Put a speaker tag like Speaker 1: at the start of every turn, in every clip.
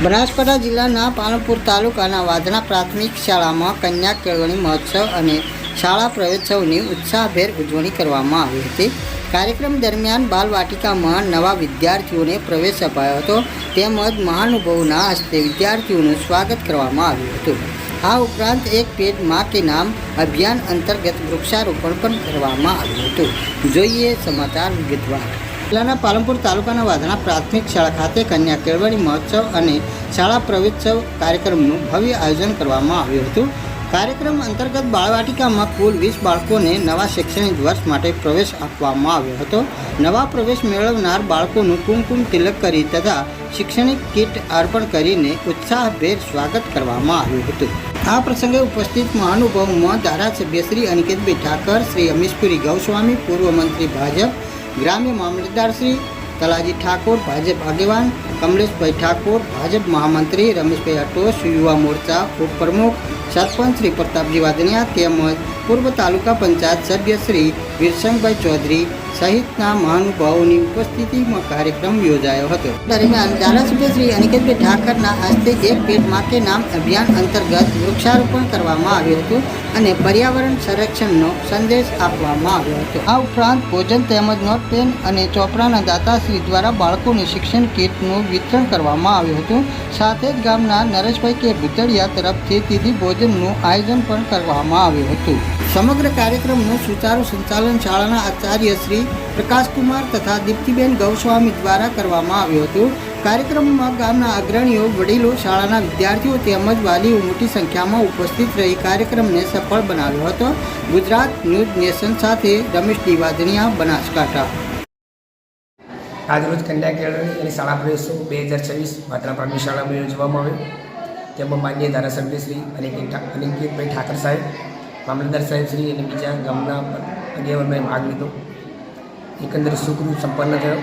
Speaker 1: બનાસકાંઠા જિલ્લાના પાલનપુર તાલુકાના વાધણા પ્રાથમિક શાળામાં કન્યા કેળવણી મહોત્સવ અને શાળા પ્રવેશોત્સવની ઉત્સાહભેર ઉજવણી કરવામાં આવી હતી। કાર્યક્રમ દરમિયાન બાલવાટિકામાં નવા વિદ્યાર્થીઓને પ્રવેશ અપાયો હતો તેમજ મહાનુભાવોના હસ્તે વિદ્યાર્થીઓનું સ્વાગત કરવામાં આવ્યું હતું। આ ઉપરાંત એક પેડ માં કે નામ અભિયાન અંતર્ગત વૃક્ષારોપણ પણ કરવામાં આવ્યું હતું। જોઈએ સમાચાર વિગતવાર। જિલ્લાના પાલનપુર તાલુકાના વાધણા પ્રાથમિક શાળા ખાતે કન્યા કેળવણી મહોત્સવ અને શાળા પ્રવેશોત્સવ કાર્યક્રમનું ભવ્ય આયોજન કરવામાં આવ્યું હતું। કાર્યક્રમ અંતર્ગત બાળવાટિકામાં કુલ 20 બાળકોને નવા શૈક્ષણિક વર્ષ માટે પ્રવેશ આપવામાં આવ્યો હતો। નવા પ્રવેશ મેળવનાર બાળકોનું કુમકુમ તિલક કરી તથા શૈક્ષણિક કીટ અર્પણ કરીને ઉત્સાહભેર સ્વાગત કરવામાં આવ્યું હતું। આ પ્રસંગે ઉપસ્થિત મહાનુભાવોમાં ધારાસભ્ય શ્રી અનિકેતભાઈ ઠાકર, શ્રી અમીશપુરી ગૌસ્વામી, પૂર્વ મંત્રી ભાજપ, ગ્રામ્ય મામલતદાર શ્રી તલાજી ઠાકોર, ભાજપ આગેવાન કમલેશભાઈ ઠાકોર, ભાજપ મહામંત્રી રમેશભાઈ અટોશ, યુવા મોરચા ઉપપ્રમુખ સરપંચ શ્રી પ્રતાપજી વાદણિયા તેમજ પૂર્વ તાલુકા પંચાયત સભ્ય શ્રી વીરસંગભાઈ ચૌધરી સહિતના મહાનુભાવોની ઉપસ્થિતિમાં કાર્યક્રમ યોજાયો હતો। દરમિયાન ધારાસભ્ય શ્રી અનિકેતભાઈ ઠાકરના હસ્તે એક પેડ માં કે નામ અભિયાન અંતર્ગત વૃક્ષારોપણ કરવામાં આવ્યું હતું અને પર્યાવરણ સંરક્ષણનો સંદેશ આપવામાં આવ્યો હતો। આ ઉપરાંત ભોજન તેમજ નોટ પેન અને ચોપડાના દાતાશ્રી દ્વારા બાળકોને શિક્ષણ કીટનું વિતરણ કરવામાં આવ્યું હતું। સાથે જ ગામના નરેશભાઈ કે ભૂતળિયા તરફથી તિથિ ભોજનનું આયોજન પણ કરવામાં આવ્યું હતું। સમગ્ર કાર્યક્રમનું સુચારુ સંચાલન શાળાના આચાર્ય શ્રી પ્રકાશકુમાર તથા દીપ્તિબેન ગૌસ્વામી દ્વારા કરવામાં આવ્યું હતું। કાર્યક્રમમાં ગામના અગ્રણીઓ, વડીલો, શાળાના વિદ્યાર્થીઓ તેમજ વાલીઓ મોટી સંખ્યામાં ઉપસ્થિત રહી કાર્યક્રમને સફળ બનાવ્યો હતો। ગુજરાત ન્યૂઝ નેશન સાથે રમેશ ડી વાધણિયા, બનાસકાંઠા।
Speaker 2: આજરોજ કન્યા કેળવણી અને શાળા પ્રવેશો 2026 વાધણા પ્રાથમિક શાળામાં યોજવામાં આવ્યો। તેમાં માન્ય ધારાસભ્ય શ્રી અનિકેતભાઈ ઠાકર સાહેબ, મામલતદાર સાહેબ શ્રી અને બીજા ગામના આગેવાનોએ ભાગ લીધો। એકંદરે સુખરૂપ સંપન્ન થયો।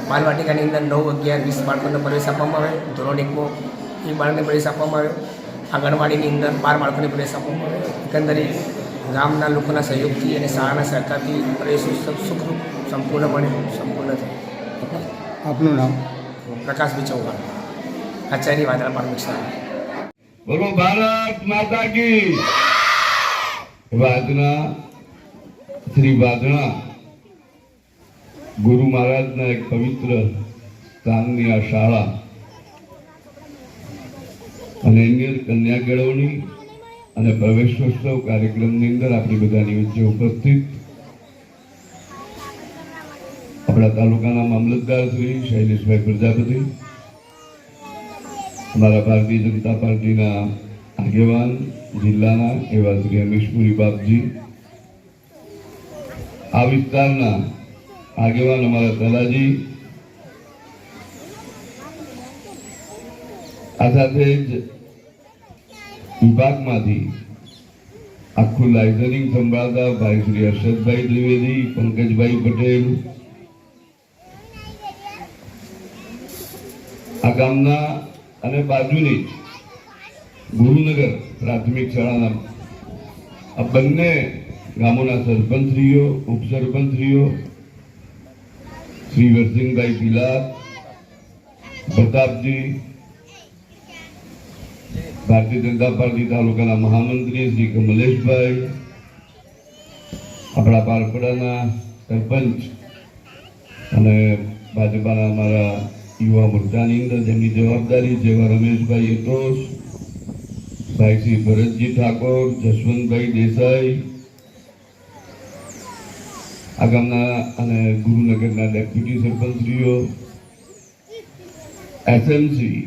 Speaker 2: બાલવાટિકાની અંદર 9, 11, 20 બાળકોને પ્રવેશ આપવામાં આવ્યો। ધોરણ 1માં 1 બાળકને પ્રવેશ આપવામાં આવ્યો। આંગણવાડીની અંદર 12 બાળકોને પ્રવેશ આપવામાં આવ્યો। એકંદરે ગામના લોકોના સહયોગથી અને શાળાના સહકારથી પ્રવેશોત્સવ સુખરૂપ સંપૂર્ણ થયો।
Speaker 1: આપનું નામ?
Speaker 2: પ્રકાશભાઈ ચૌહાણ, આચાર્ય વાધણા પ્રાથમિક શાળા।
Speaker 3: બોલો ભારત માતા કી। વાધણા, શ્રી વાધણા ગુરુ મહારાજના એક પવિત્ર સ્થાનની આ શાળા અને એની કન્યા કેળવણી અને પ્રવેશોત્સવ કાર્યક્રમની અંદર આપણી બધાની વચ્ચે ઉપસ્થિત આપણા તાલુકાના મામલતદાર શ્રી શૈલેષભાઈ પ્રજાપતિ, અમારા ભારતીય જનતા પાર્ટીના આગેવાન જિલ્લાના એવા શ્રી અમીશપુરી બાપજી, આ વિસ્તારના આગેવાન અમારા તલાજી, આ સાથે જ વિભાગમાંથી આખું લાઇસન્સિંગ સંભાળતા ભાઈ શ્રી હર્ષદભાઈ દ્વિવેદી, પંકજભાઈ પટેલ, આ ગામના અને બાજુની ગુરુનગર પ્રાથમિક શાળાના આ બંને ગામોના સરપંચશ્રીઓ, ઉપસરપંચશ્રીઓ, શ્રી વરસિંહભાઈ પિલાર, પ્રતાપજી, ભારતીય જનતા પાર્ટી તાલુકાના મહામંત્રી શ્રી કમલેશભાઈ, આપણા પારપડાના સરપંચ અને ભાજપાના અમારા યુવા મોરચાની અંદર જેમની જવાબદારી જેવા રમેશભાઈ અટોશ, ભાઈ શ્રી ભરતજી ઠાકોર, જસવંતભાઈ દેસાઈ, આ ગામના અને ગુરુનગરના ડેપ્યુટી સરપંચશ્રીઓ, એસએમસી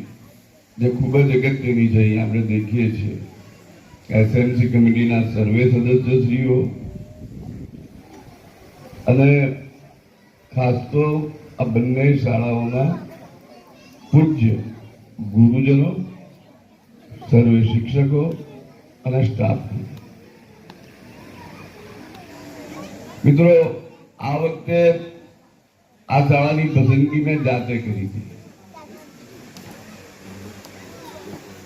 Speaker 3: જે ખૂબ જ અગત્યની છે, અહીં આપણે દેખીએ છીએ એસએમસી કમિટીના સર્વે સદસ્યશ્રીઓ અને ખાસ તો આ બંને શાળાઓના પૂજ્ય ગુરુજનો, સર્વે શિક્ષકો અને સ્ટાફ। મિત્રો, આ વખતે આ શાળાની પસંદગી મેં જાતે કરી હતી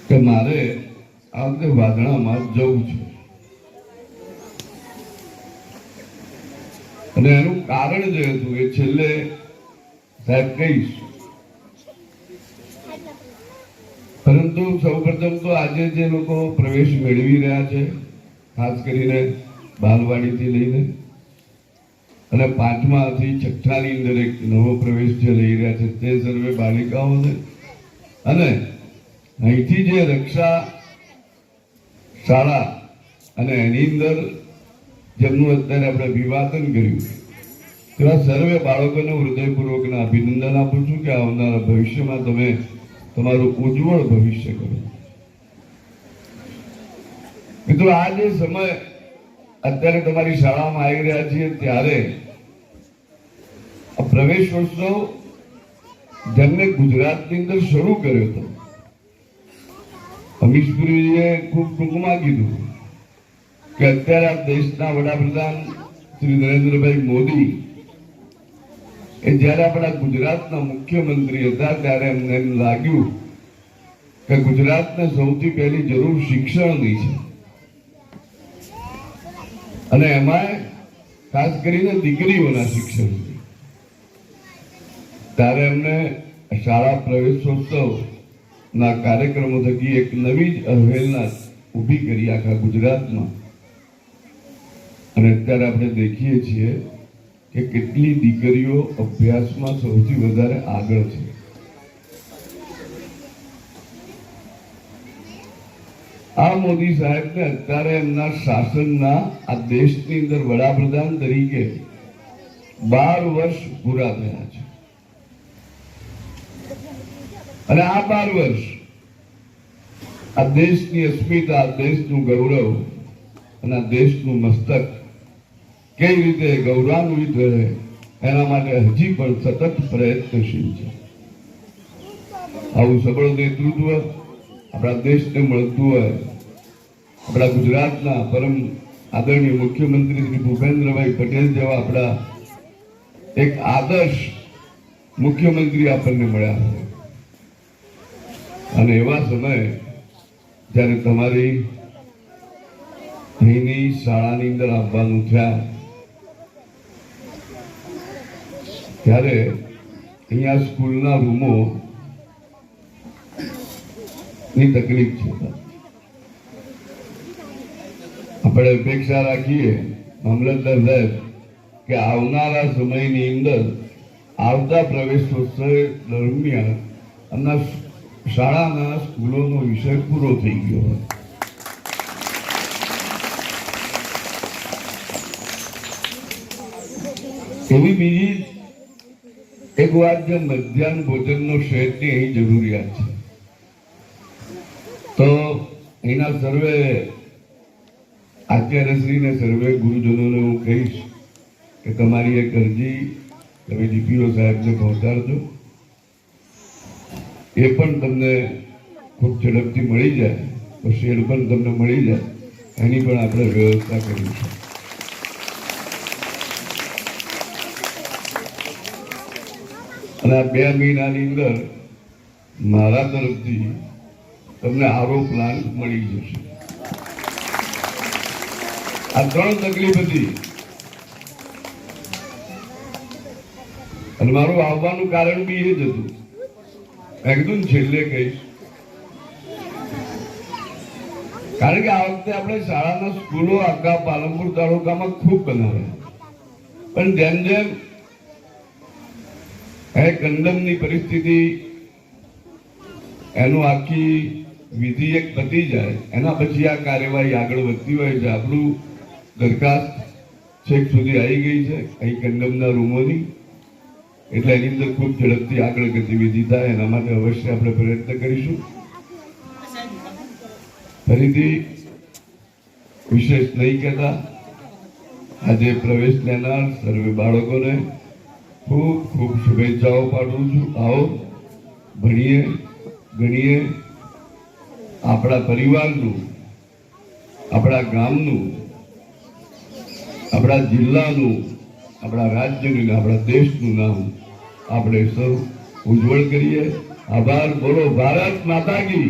Speaker 3: કે મારે આ વખતે વાધણામાં જવું છે અને એનું કારણ જે હતું એ છેલ્લે સાહેબ કહીશ પરંતુ સૌપ્રથમ તો આજે જે લોકો પ્રવેશ મેળવી રહ્યા છે, ખાસ કરીને બાલવાડીથી લઈને અને 5માથી 6ઠાની અંદર એક નવો પ્રવેશ જે લઈ રહ્યા છે તે સર્વે બાલિકાઓ છે. અને અહીંથી જે રક્ષા શાળા અને એની અંદર જેમનું અત્યારે આપણે અભિવાદન કર્યું તેવા સર્વે બાળકોને હૃદયપૂર્વકના અભિનંદન આપું છું કે આવનારા ભવિષ્યમાં તમે તમારું ઉજ્જવળ ભવિષ્ય કરો. મિત્રો, આ જે સમય અત્યારે તમારી શાળામાં આવી રહ્યા છીએ ત્યારે આ પ્રવેશોત્સવ જેમને ગુજરાતની અંદર શરૂ કર્યો હતો, અમીશપુરીજીએ ખૂબ ટૂંકમાં કીધું કે અત્યારે આ દેશના વડાપ્રધાન શ્રી નરેન્દ્રભાઈ મોદી એ જ્યારે આપણા ગુજરાતના મુખ્યમંત્રી હતા ત્યારે એમને એમ લાગ્યું કે ગુજરાતને સૌથી પહેલી જરૂર શિક્ષણની છે અને એમાં ખાસ કરીને દીકરીઓના શિક્ષણની. ત્યારે એમને શાળા પ્રવેશોત્સવના કાર્યક્રમો થકી એક નવી જ અવહેલના ઊભી કરી આખા ગુજરાતમાં. અને અત્યારે આપણે દેખીએ છીએ કે કેટલી દીકરીઓ અભ્યાસમાં સૌથી વધારે આગળ છે. આ મોદી સાહેબને અત્યારે એમના શાસનના આ દેશની અંદર વડાપ્રધાન તરીકે 12 વર્ષ પૂરા થયા છે. અને આ 12 વર્ષ આ દેશની અસ્મિતા, દેશનું ગૌરવ અને આ દેશનું મસ્તક કઈ રીતે ગૌરવાન્વિત રહે એના માટે હજી પણ સતત પ્રયત્નશીલ છે. આવું સબળ નેતૃત્વ આપણા દેશને મળતું હોય, આપણા ગુજરાતના પરમ આદરણીય મુખ્યમંત્રી શ્રી ભૂપેન્દ્રભાઈ પટેલ જેવા આપણા એક આદર્શ મુખ્યમંત્રી આપણને મળ્યા છે. અને એવા સમયે જ્યારે તમારી અહીંની શાળાની અંદર આવવાનું થયા ત્યારે અહીંયા સ્કૂલના રૂમો ની તકલીફ છે. આપણે અપેક્ષા રાખીએ મામલતદાર સાહેબ કે આવનારા સમયની અંદર આવતા પ્રવેશોત્સવ દરમિયાન આમના શાળાના સ્કૂલોનો વિષય પૂરો થઈ ગયો હોય. એવી બીજી એક વાત જે મધ્યાહન ભોજનનો શેડની અહીં જરૂરિયાત છે. તો એના સર્વે આચાર્યશ્રીને સર્વે ગુરુજનોને હું કહીશ કે તમારી એક અરજી તમે ડીપીઓ સાહેબને પહોંચાડજો. એ પણ તમને ખૂબ ઝડપથી મળી જાય તો શેડ પણ તમને મળી જાય એની પણ આપણે વ્યવસ્થા કરીશું. અને આ 2 મહિનાની અંદર મારા તરફથી તમને આરો પ્લાન મળી જશે. આ 3 તકલીફ હતી અને મારું આવવાનું કારણ બી એ જ હતું. એકદમ છેલ્લે કહીશ, કારણ કે આ વખતે આપણે શાળાના સ્કૂલો આખા પાલનપુર તાલુકામાં ખૂબ બનાવ્યા, પણ જેમ જેમ કંડમની પરિસ્થિતિ એનું આખી વિધિ એક પતી જાય એના પછી આ કાર્યવાહી આગળ વધતી હોય છે. આપણું દરખાસ્ત છેક સુધી આવી ગઈ છે અહીં કંડમના રૂમોની, એટલે એની અંદર ખૂબ ઝડપથી આગળ ગતિવિધિ થાય એના માટે અવશ્ય આપણે પ્રયત્ન કરીશું. ફરીથી વિશેષ નહીં કહેતા આજે પ્રવેશ લેનાર સર્વે બાળકોને ખૂબ ખૂબ શુભેચ્છાઓ પાઠવું છું. આવો ભણીએ ગણીએ, આપણા પરિવારનું, આપણા ગામનું, આપણા જિલ્લાનું, આપણા રાજ્યનું, આપણા દેશનું નામ આપણે સૌ ઉજ્જવળ કરીએ. આભાર. બોલો ભારત માતા કી.